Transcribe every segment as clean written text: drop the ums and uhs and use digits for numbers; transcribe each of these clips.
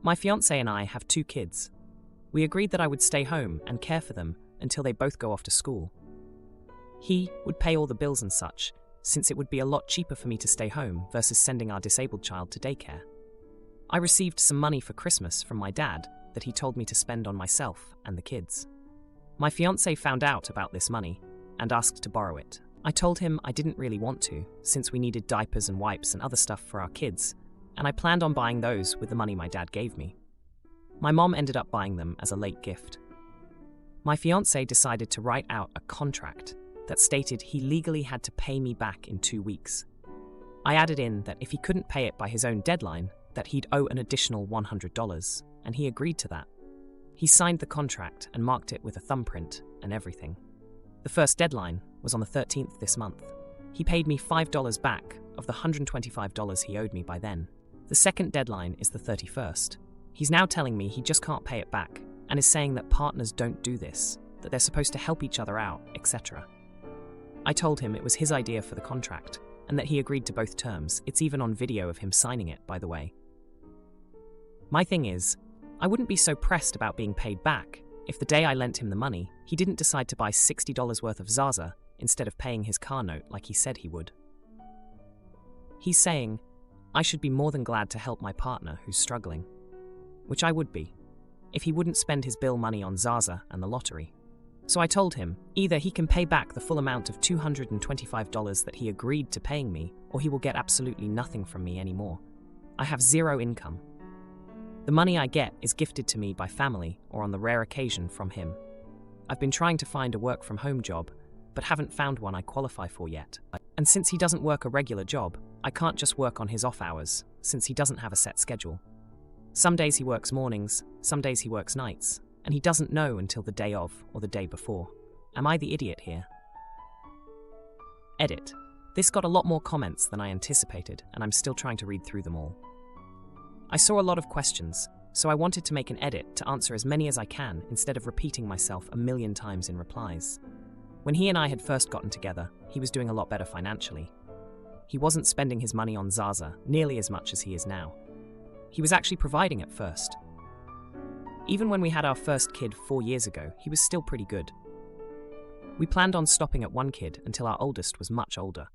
My fiance and I have 2 kids. We agreed that I would stay home and care for them until they both go off to school. He would pay all the bills and such, since it would be a lot cheaper for me to stay home versus sending our disabled child to daycare. I received some money for Christmas from my dad that he told me to spend on myself and the kids. My fiance found out about this money and asked to borrow it. I told him I didn't really want to, since we needed diapers and wipes and other stuff for our kids, and I planned on buying those with the money my dad gave me. My mom ended up buying them as a late gift. My fiance decided to write out a contract that stated he legally had to pay me back in 2 weeks. I added in that if he couldn't pay it by his own deadline, that he'd owe an additional $100, and he agreed to that. He signed the contract and marked it with a thumbprint and everything. The first deadline was on the 13th this month. He paid me $5 back of the $125 he owed me by then. The second deadline is the 31st. He's now telling me he just can't pay it back and is saying that partners don't do this, that they're supposed to help each other out, etc. I told him it was his idea for the contract and that he agreed to both terms. It's even on video of him signing it, by the way. My thing is, I wouldn't be so pressed about being paid back if the day I lent him the money, he didn't decide to buy $60 worth of Zaza instead of paying his car note like he said he would. He's saying, I should be more than glad to help my partner who's struggling, which I would be, if he wouldn't spend his bill money on Zaza and the lottery. So I told him, either he can pay back the full amount of $225 that he agreed to paying me, or he will get absolutely nothing from me anymore. I have 0 income. The money I get is gifted to me by family or on the rare occasion from him. I've been trying to find a work-from-home job, but haven't found one I qualify for yet. And since he doesn't work a regular job, I can't just work on his off hours, since he doesn't have a set schedule. Some days he works mornings, some days he works nights, and he doesn't know until the day of or the day before. Am I the idiot here? Edit. This got a lot more comments than I anticipated, and I'm still trying to read through them all. I saw a lot of questions, so I wanted to make an edit to answer as many as I can instead of repeating myself a million times in replies. When he and I had first gotten together, he was doing a lot better financially. He wasn't spending his money on Zaza nearly as much as he is now. He was actually providing at first. Even when we had our first kid 4 years ago, he was still pretty good. We planned on stopping at 1 kid until our oldest was much older.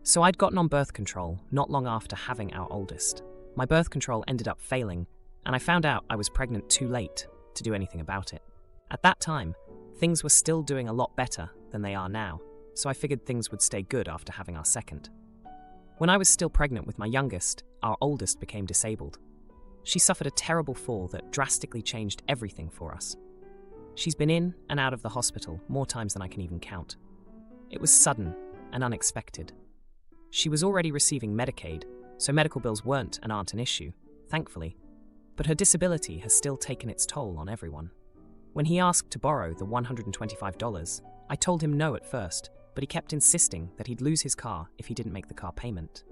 So I'd gotten on birth control not long after having our oldest. My birth control ended up failing, and I found out I was pregnant too late to do anything about it. At that time, things were still doing a lot better than they are now, so I figured things would stay good after having our second. When I was still pregnant with my youngest, our oldest became disabled. She suffered a terrible fall that drastically changed everything for us. She's been in and out of the hospital more times than I can even count. It was sudden and unexpected. She was already receiving Medicaid, so medical bills weren't and aren't an issue, thankfully, but her disability has still taken its toll on everyone. When he asked to borrow the $125, I told him no at first, but he kept insisting that he'd lose his car if he didn't make the car payment.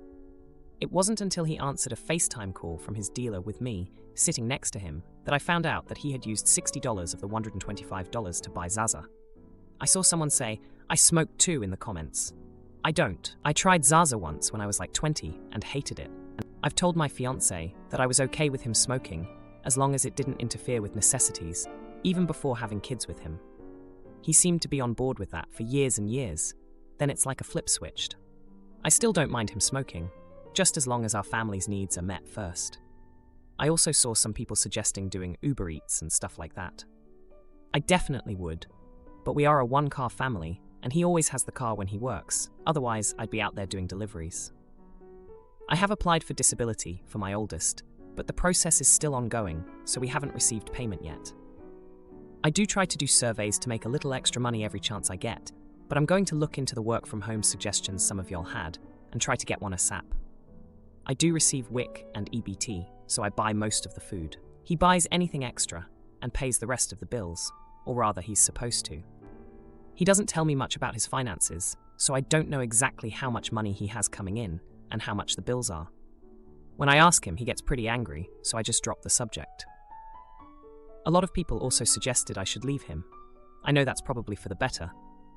It wasn't until he answered a FaceTime call from his dealer with me, sitting next to him, that I found out that he had used $60 of the $125 to buy Zaza. I saw someone say, "I smoke too," in the comments. I don't. I tried Zaza once when I was like 20 and hated it. I've told my fiance that I was okay with him smoking as long as it didn't interfere with necessities, even before having kids with him. He seemed to be on board with that for years and years. Then it's like a flip switched. I still don't mind him smoking, just as long as our family's needs are met first. I also saw some people suggesting doing Uber Eats and stuff like that. I definitely would, but we are a 1-car family, and he always has the car when he works, otherwise I'd be out there doing deliveries. I have applied for disability for my oldest, but the process is still ongoing, so we haven't received payment yet. I do try to do surveys to make a little extra money every chance I get, but I'm going to look into the work from home suggestions some of y'all had, and try to get one ASAP. I do receive WIC and EBT, so I buy most of the food. He buys anything extra, and pays the rest of the bills, or rather he's supposed to. He doesn't tell me much about his finances, so I don't know exactly how much money he has coming in and how much the bills are. When I ask him, he gets pretty angry, so I just drop the subject. A lot of people also suggested I should leave him. I know that's probably for the better,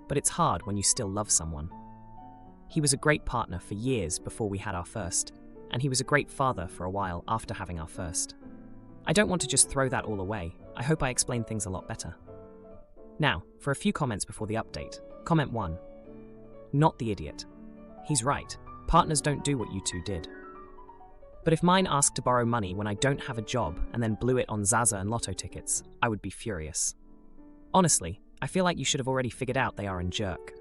but it's hard when you still love someone. He was a great partner for years before we had our first, and he was a great father for a while after having our first. I don't want to just throw that all away. I hope I explained things a lot better. Now, for a few comments before the update. Comment 1. Not the idiot. He's right. Partners don't do what you two did. But if mine asked to borrow money when I don't have a job and then blew it on Zaza and lotto tickets, I would be furious. Honestly, I feel like you should have already figured out they are a jerk.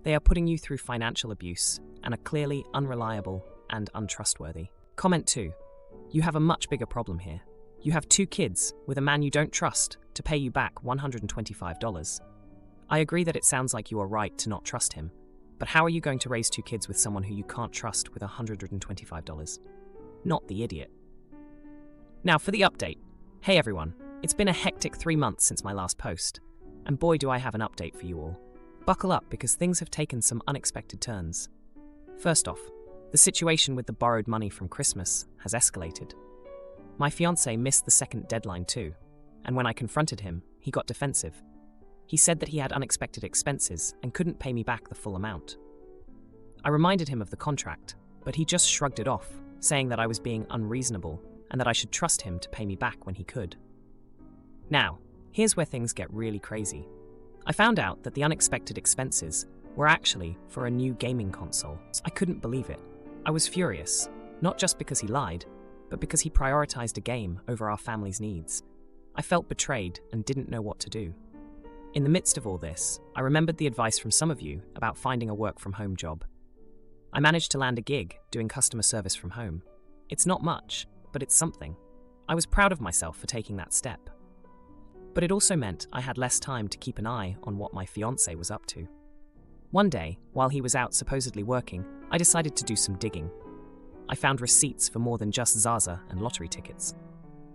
They are putting you through financial abuse and are clearly unreliable and untrustworthy. Comment 2. You have a much bigger problem here. You have 2 kids with a man you don't trust to pay you back $125. I agree that it sounds like you are right to not trust him, but how are you going to raise 2 kids with someone who you can't trust with $125? Not the idiot. Now for the update. Hey everyone, it's been a hectic 3 months since my last post, and boy do I have an update for you all. Buckle up because things have taken some unexpected turns. First off, the situation with the borrowed money from Christmas has escalated. My fiancé missed the second deadline too, and when I confronted him, he got defensive. He said that he had unexpected expenses and couldn't pay me back the full amount. I reminded him of the contract, but he just shrugged it off, saying that I was being unreasonable and that I should trust him to pay me back when he could. Now, here's where things get really crazy. I found out that the unexpected expenses were actually for a new gaming console. I couldn't believe it. I was furious, not just because he lied, but because he prioritized a game over our family's needs. I felt betrayed and didn't know what to do. In the midst of all this, I remembered the advice from some of you about finding a work-from-home job. I managed to land a gig doing customer service from home. It's not much, but it's something. I was proud of myself for taking that step. But it also meant I had less time to keep an eye on what my fiancé was up to. One day, while he was out supposedly working, I decided to do some digging. I found receipts for more than just Zaza and lottery tickets.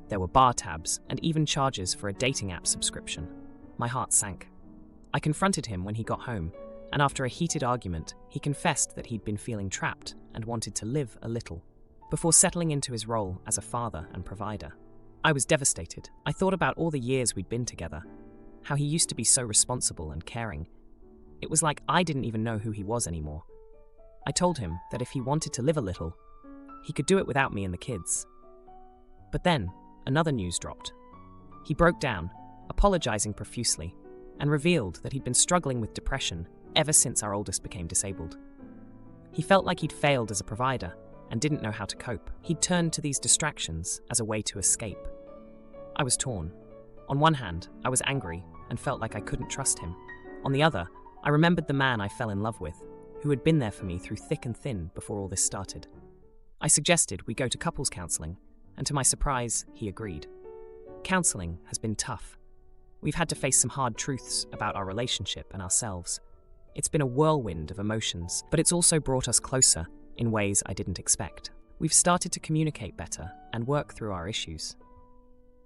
There were bar tabs and even charges for a dating app subscription. My heart sank. I confronted him when he got home, and after a heated argument, he confessed that he'd been feeling trapped and wanted to live a little, before settling into his role as a father and provider. I was devastated. I thought about all the years we'd been together, how he used to be so responsible and caring. It was like I didn't even know who he was anymore. I told him that if he wanted to live a little, he could do it without me and the kids. But then, another news dropped. He broke down, apologizing profusely, and revealed that he'd been struggling with depression ever since our oldest became disabled. He felt like he'd failed as a provider and didn't know how to cope. He'd turned to these distractions as a way to escape. I was torn. On one hand, I was angry and felt like I couldn't trust him. On the other, I remembered the man I fell in love with, who had been there for me through thick and thin before all this started. I suggested we go to couples counseling, and to my surprise, he agreed. Counseling has been tough. We've had to face some hard truths about our relationship and ourselves. It's been a whirlwind of emotions, but it's also brought us closer in ways I didn't expect. We've started to communicate better and work through our issues.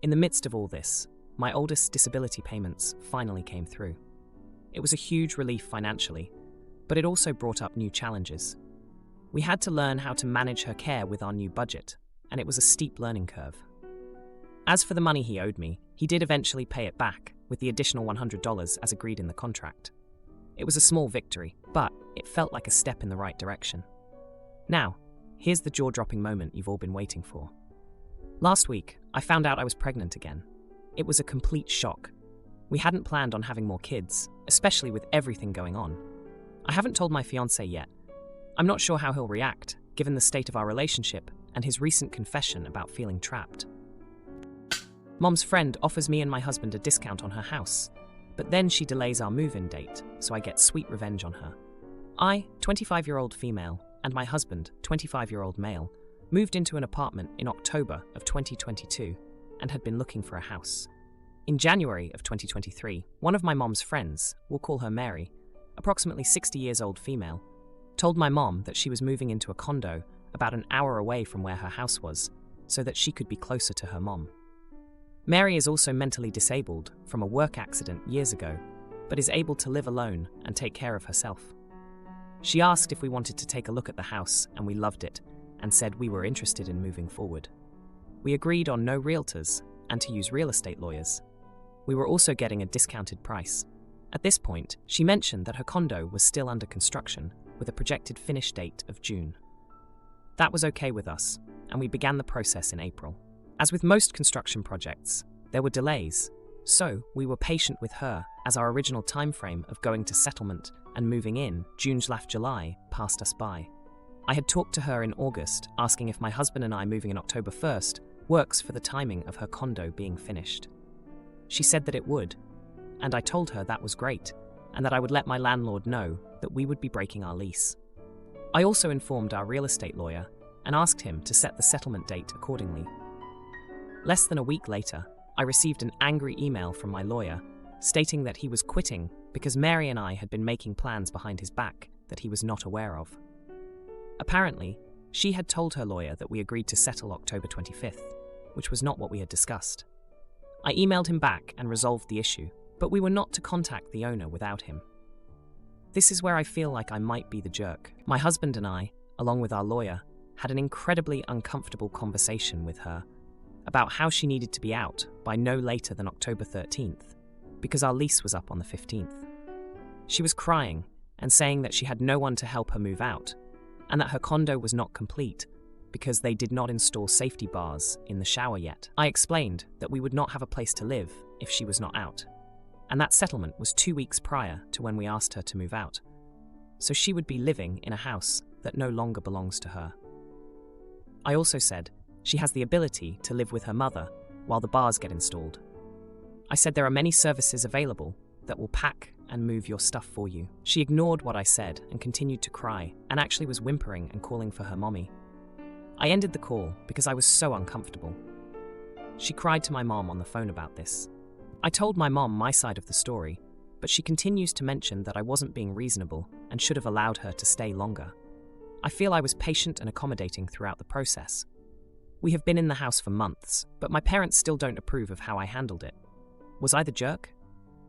In the midst of all this, my oldest disability payments finally came through. It was a huge relief financially, but it also brought up new challenges. We had to learn how to manage her care with our new budget, and it was a steep learning curve. As for the money he owed me, he did eventually pay it back, with the additional $100 as agreed in the contract. It was a small victory, but it felt like a step in the right direction. Now, here's the jaw-dropping moment you've all been waiting for. Last week, I found out I was pregnant again. It was a complete shock. We hadn't planned on having more kids, especially with everything going on. I haven't told my fiancé yet. I'm not sure how he'll react, given the state of our relationship and his recent confession about feeling trapped. Mom's friend offers me and my husband a discount on her house, but then she delays our move-in date, so I get sweet revenge on her. I, 25-year-old female, and my husband, 25-year-old male, moved into an apartment in October of 2022 and had been looking for a house. In January of 2023, one of my mom's friends, we'll call her Mary, approximately 60 years old female, told my mom that she was moving into a condo about an hour away from where her house was, so that she could be closer to her mom. Mary is also mentally disabled from a work accident years ago, but is able to live alone and take care of herself. She asked if we wanted to take a look at the house, and we loved it, and said we were interested in moving forward. We agreed on no realtors and to use real estate lawyers. We were also getting a discounted price. At this point, she mentioned that her condo was still under construction, with a projected finish date of June. That was okay with us, and we began the process in April. As with most construction projects, there were delays, so we were patient with her as our original timeframe of going to settlement and moving in June/July passed us by. I had talked to her in August, asking if my husband and I moving in October 1st works for the timing of her condo being finished. She said that it would, and I told her that was great, and that I would let my landlord know that we would be breaking our lease. I also informed our real estate lawyer and asked him to set the settlement date accordingly. Less than a week later, I received an angry email from my lawyer stating that he was quitting because Mary and I had been making plans behind his back that he was not aware of. Apparently, she had told her lawyer that we agreed to settle October 25th, which was not what we had discussed. I emailed him back and resolved the issue, but we were not to contact the owner without him. This is where I feel like I might be the jerk. My husband and I, along with our lawyer, had an incredibly uncomfortable conversation with her about how she needed to be out by no later than October 13th, because our lease was up on the 15th. She was crying and saying that she had no one to help her move out, and that her condo was not complete because they did not install safety bars in the shower yet. I explained that we would not have a place to live if she was not out, and that settlement was 2 weeks prior to when we asked her to move out, so she would be living in a house that no longer belongs to her. I also said she has the ability to live with her mother while the bars get installed. I said there are many services available that will pack and move your stuff for you. She ignored what I said and continued to cry, and actually was whimpering and calling for her mommy. I ended the call because I was so uncomfortable. She cried to my mom on the phone about this. I told my mom my side of the story, but she continues to mention that I wasn't being reasonable and should have allowed her to stay longer. I feel I was patient and accommodating throughout the process. We have been in the house for months, but my parents still don't approve of how I handled it. Was I the jerk?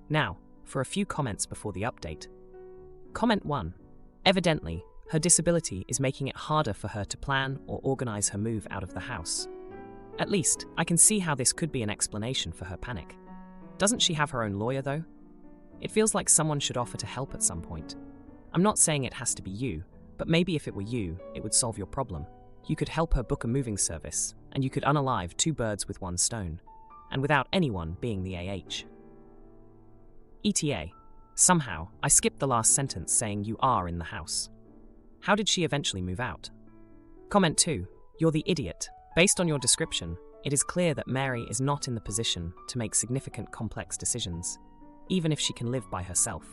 Now, for a few comments before the update. Comment 1. Evidently, her disability is making it harder for her to plan or organize her move out of the house. At least, I can see how this could be an explanation for her panic. Doesn't she have her own lawyer, though? It feels like someone should offer to help at some point. I'm not saying it has to be you, but maybe if it were you, it would solve your problem. You could help her book a moving service, and you could unalive 2 birds with 1 stone, and without anyone being the AH. ETA. Somehow, I skipped the last sentence saying you are in the house. How did she eventually move out? Comment 2. You're the idiot. Based on your description, it is clear that Mary is not in the position to make significant complex decisions, even if she can live by herself.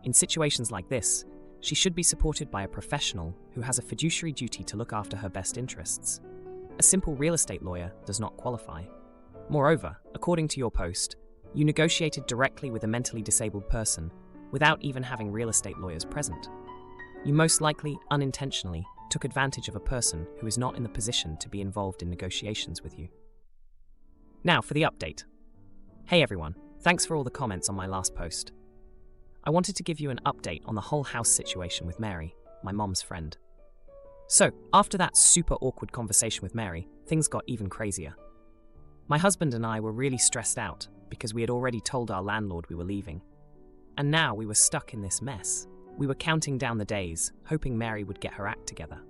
In situations like this, she should be supported by a professional who has a fiduciary duty to look after her best interests. A simple real estate lawyer does not qualify. Moreover, according to your post, you negotiated directly with a mentally disabled person without even having real estate lawyers present. You most likely, unintentionally, took advantage of a person who is not in the position to be involved in negotiations with you. Now for the update. Hey everyone, thanks for all the comments on my last post. I wanted to give you an update on the whole house situation with Mary, my mom's friend. So, after that super awkward conversation with Mary, things got even crazier. My husband and I were really stressed out because we had already told our landlord we were leaving. And now we were stuck in this mess. We were counting down the days, hoping Mary would get her act together.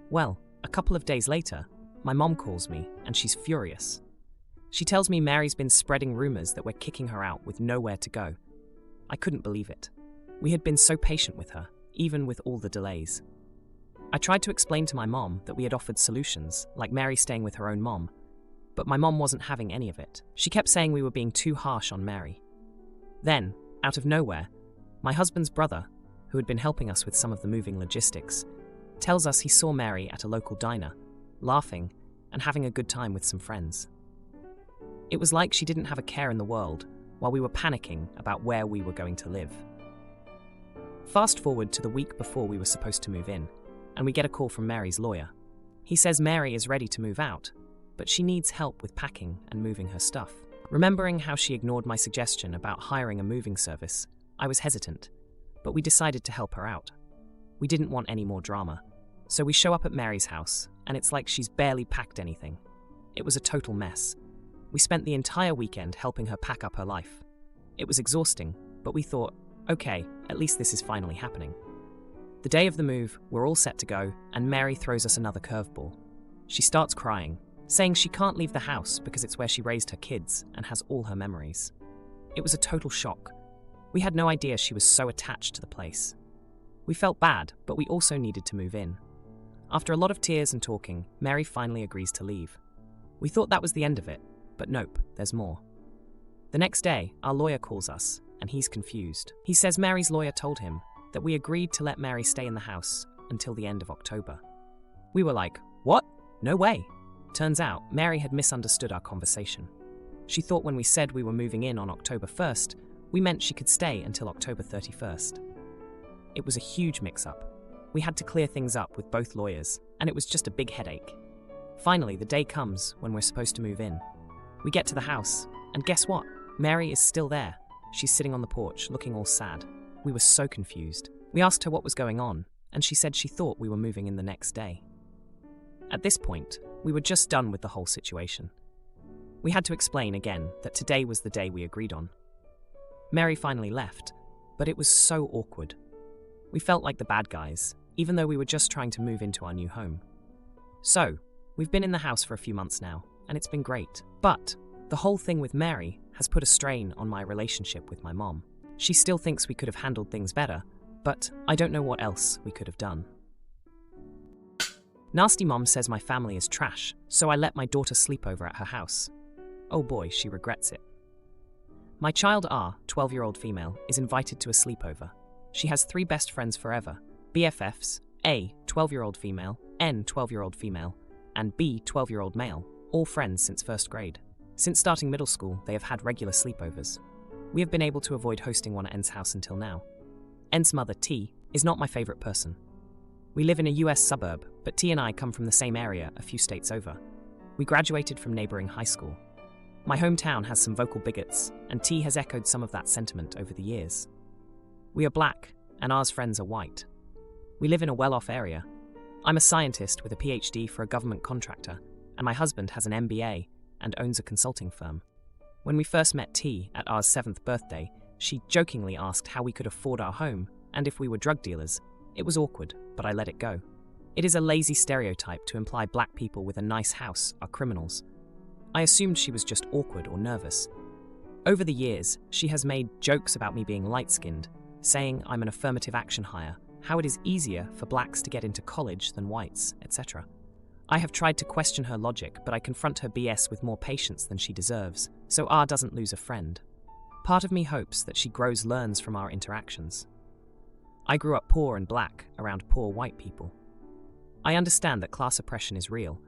Well, a couple of days later, my mom calls me and she's furious. She tells me Mary's been spreading rumors that we're kicking her out with nowhere to go. I couldn't believe it. We had been so patient with her, even with all the delays. I tried to explain to my mom that we had offered solutions, like Mary staying with her own mom, but my mom wasn't having any of it. She kept saying we were being too harsh on Mary. Then, out of nowhere, my husband's brother, who had been helping us with some of the moving logistics, tells us he saw Mary at a local diner, laughing and having a good time with some friends. It was like she didn't have a care in the world while we were panicking about where we were going to live. Fast forward to the week before we were supposed to move in, and we get a call from Mary's lawyer. He says Mary is ready to move out, but she needs help with packing and moving her stuff. Remembering how she ignored my suggestion about hiring a moving service, I was hesitant, but we decided to help her out. We didn't want any more drama, so we show up at Mary's house, and it's like she's barely packed anything. It was a total mess. We spent the entire weekend helping her pack up her life. It was exhausting, but we thought, okay, at least this is finally happening. The day of the move, we're all set to go, and Mary throws us another curveball. She starts crying, saying she can't leave the house because it's where she raised her kids and has all her memories. It was a total shock. We had no idea she was so attached to the place. We felt bad, but we also needed to move in. After a lot of tears and talking, Mary finally agrees to leave. We thought that was the end of it, but nope, there's more. The next day, our lawyer calls us, and he's confused. He says Mary's lawyer told him that we agreed to let Mary stay in the house until the end of October. We were like, what? No way. Turns out, Mary had misunderstood our conversation. She thought when we said we were moving in on October 1st, we meant she could stay until October 31st. It was a huge mix-up. We had to clear things up with both lawyers, and it was just a big headache. Finally, the day comes when we're supposed to move in. We get to the house, and guess what? Mary is still there. She's sitting on the porch, looking all sad. We were so confused. We asked her what was going on, and she said she thought we were moving in the next day. At this point, we were just done with the whole situation. We had to explain again that today was the day we agreed on. Mary finally left, but it was so awkward. We felt like the bad guys, even though we were just trying to move into our new home. So, we've been in the house for a few months now, and it's been great. But the whole thing with Mary has put a strain on my relationship with my mom. She still thinks we could have handled things better, but I don't know what else we could have done. Nasty mom says my family is trash, so I let my daughter sleep over at her house. Oh boy, she regrets it. My child R, 12-year-old female, is invited to a sleepover. She has 3 best friends forever, BFFs, A, 12-year-old female, N, 12-year-old female, and B, 12-year-old male, all friends since 1st grade. Since starting middle school, they have had regular sleepovers. We have been able to avoid hosting one at N's house until now. N's mother, T, is not my favorite person. We live in a US suburb, but T and I come from the same area a few states over. We graduated from neighboring high school. My hometown has some vocal bigots, and T has echoed some of that sentiment over the years. We are black, and R's friends are white. We live in a well-off area. I'm a scientist with a PhD for a government contractor, and my husband has an MBA and owns a consulting firm. When we first met T at R's 7th birthday, she jokingly asked how we could afford our home and if we were drug dealers. It was awkward, but I let it go. It is a lazy stereotype to imply black people with a nice house are criminals. I assumed she was just awkward or nervous. Over the years, she has made jokes about me being light-skinned, saying I'm an affirmative action hire, how it is easier for blacks to get into college than whites, etc. I have tried to question her logic, but I confront her BS with more patience than she deserves, so R doesn't lose a friend. Part of me hopes that she learns from our interactions. I grew up poor and black around poor white people. I understand that class oppression is real.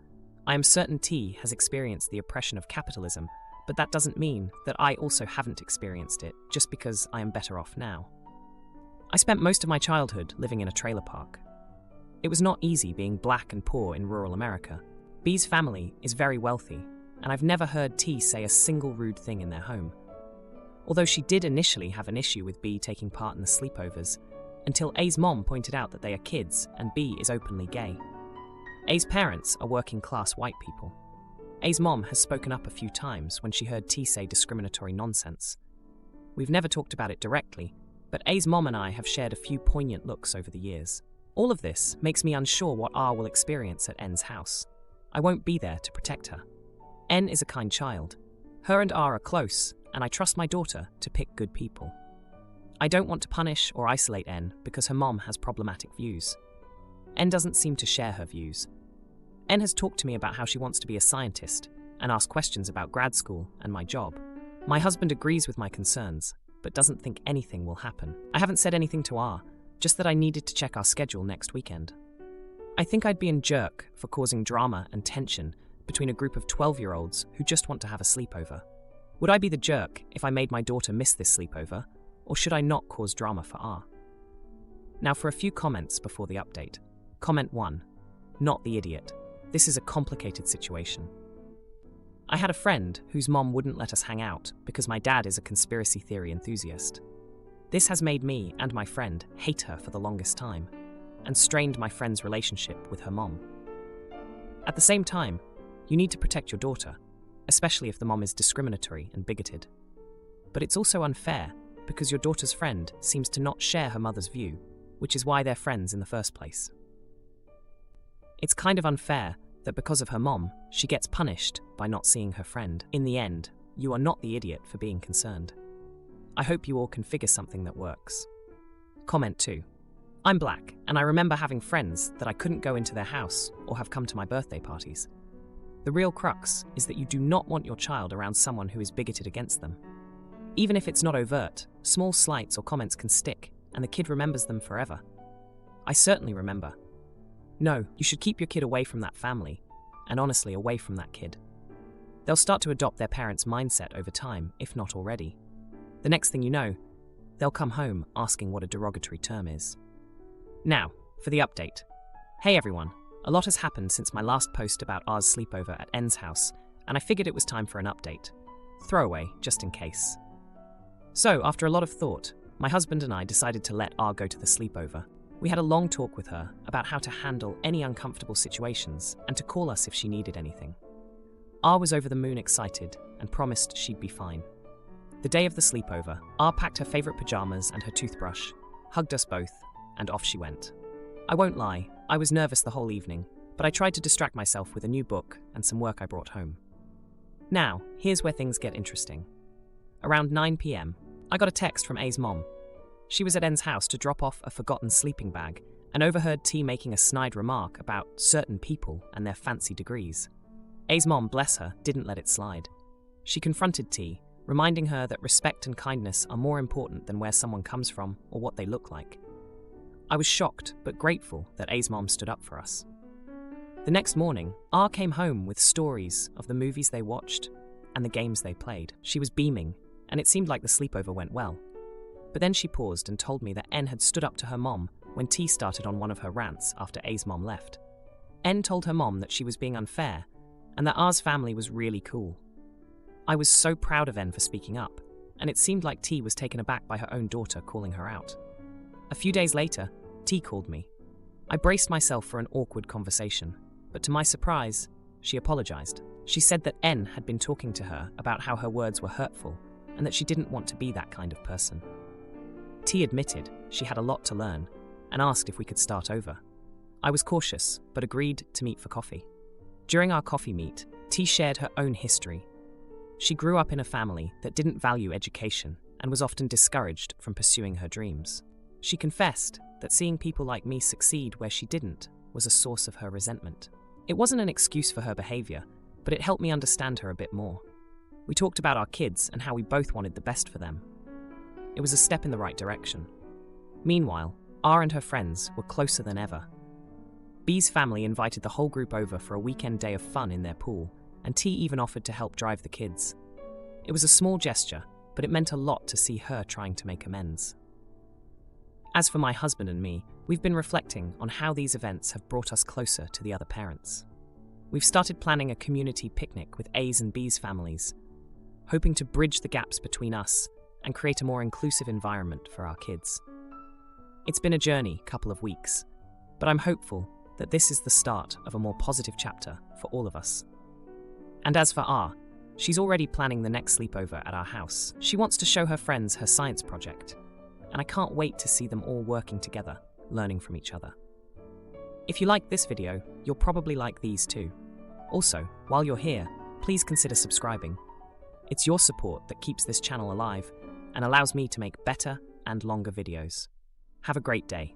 I am certain T has experienced the oppression of capitalism, but that doesn't mean that I also haven't experienced it just because I am better off now. I spent most of my childhood living in a trailer park. It was not easy being black and poor in rural America. B's family is very wealthy, and I've never heard T say a single rude thing in their home. Although she did initially have an issue with B taking part in the sleepovers, until A's mom pointed out that they are kids and B is openly gay. A's parents are working-class white people. A's mom has spoken up a few times when she heard T say discriminatory nonsense. We've never talked about it directly, but A's mom and I have shared a few poignant looks over the years. All of this makes me unsure what R will experience at N's house. I won't be there to protect her. N is a kind child. Her and R are close, and I trust my daughter to pick good people. I don't want to punish or isolate N because her mom has problematic views. N doesn't seem to share her views. N has talked to me about how she wants to be a scientist and asked questions about grad school and my job. My husband agrees with my concerns, but doesn't think anything will happen. I haven't said anything to R, just that I needed to check our schedule next weekend. I think I'd be a jerk for causing drama and tension between a group of 12-year-olds who just want to have a sleepover. Would I be the jerk if I made my daughter miss this sleepover, or should I not cause drama for R? Now for a few comments before the update. Comment 1. Not the idiot. This is a complicated situation. I had a friend whose mom wouldn't let us hang out because my dad is a conspiracy theory enthusiast. This has made me and my friend hate her for the longest time, and strained my friend's relationship with her mom. At the same time, you need to protect your daughter, especially if the mom is discriminatory and bigoted. But it's also unfair because your daughter's friend seems to not share her mother's view, which is why they're friends in the first place. It's kind of unfair that because of her mom, she gets punished by not seeing her friend. In the end, you are not the idiot for being concerned. I hope you all can figure something that works. Comment 2. I'm black, and I remember having friends that I couldn't go into their house or have come to my birthday parties. The real crux is that you do not want your child around someone who is bigoted against them. Even if it's not overt, small slights or comments can stick, and the kid remembers them forever. I certainly remember. No, you should keep your kid away from that family, and honestly away from that kid. They'll start to adopt their parents' mindset over time, if not already. The next thing you know, they'll come home asking what a derogatory term is. Now, for the update. Hey everyone, a lot has happened since my last post about R's sleepover at N's house, and I figured it was time for an update. Throwaway, just in case. So, after a lot of thought, my husband and I decided to let R go to the sleepover. We had a long talk with her about how to handle any uncomfortable situations and to call us if she needed anything. R was over the moon excited and promised she'd be fine. The day of the sleepover, R packed her favorite pajamas and her toothbrush, hugged us both, and off she went. I won't lie, I was nervous the whole evening, but I tried to distract myself with a new book and some work I brought home. Now, here's where things get interesting. Around 9 p.m, I got a text from A's mom. She was at N's house to drop off a forgotten sleeping bag and overheard T making a snide remark about certain people and their fancy degrees. A's mom, bless her, didn't let it slide. She confronted T, reminding her that respect and kindness are more important than where someone comes from or what they look like. I was shocked but grateful that A's mom stood up for us. The next morning, R came home with stories of the movies they watched and the games they played. She was beaming, and it seemed like the sleepover went well. But then she paused and told me that N had stood up to her mom when T started on one of her rants after A's mom left. N told her mom that she was being unfair and that R's family was really cool. I was so proud of N for speaking up, and it seemed like T was taken aback by her own daughter calling her out. A few days later, T called me. I braced myself for an awkward conversation, but to my surprise, she apologized. She said that N had been talking to her about how her words were hurtful and that she didn't want to be that kind of person. T admitted she had a lot to learn and asked if we could start over. I was cautious, but agreed to meet for coffee. During our coffee meet, T shared her own history. She grew up in a family that didn't value education and was often discouraged from pursuing her dreams. She confessed that seeing people like me succeed where she didn't was a source of her resentment. It wasn't an excuse for her behavior, but it helped me understand her a bit more. We talked about our kids and how we both wanted the best for them. It was a step in the right direction. Meanwhile, R and her friends were closer than ever. B's family invited the whole group over for a weekend day of fun in their pool, and T even offered to help drive the kids. It was a small gesture, but it meant a lot to see her trying to make amends. As for my husband and me, we've been reflecting on how these events have brought us closer to the other parents. We've started planning a community picnic with A's and B's families, hoping to bridge the gaps between us and create a more inclusive environment for our kids. It's been a journey, couple of weeks, but I'm hopeful that this is the start of a more positive chapter for all of us. And as for R, she's already planning the next sleepover at our house. She wants to show her friends her science project, and I can't wait to see them all working together, learning from each other. If you like this video, you'll probably like these too. Also, while you're here, please consider subscribing. It's your support that keeps this channel alive and allows me to make better and longer videos. Have a great day.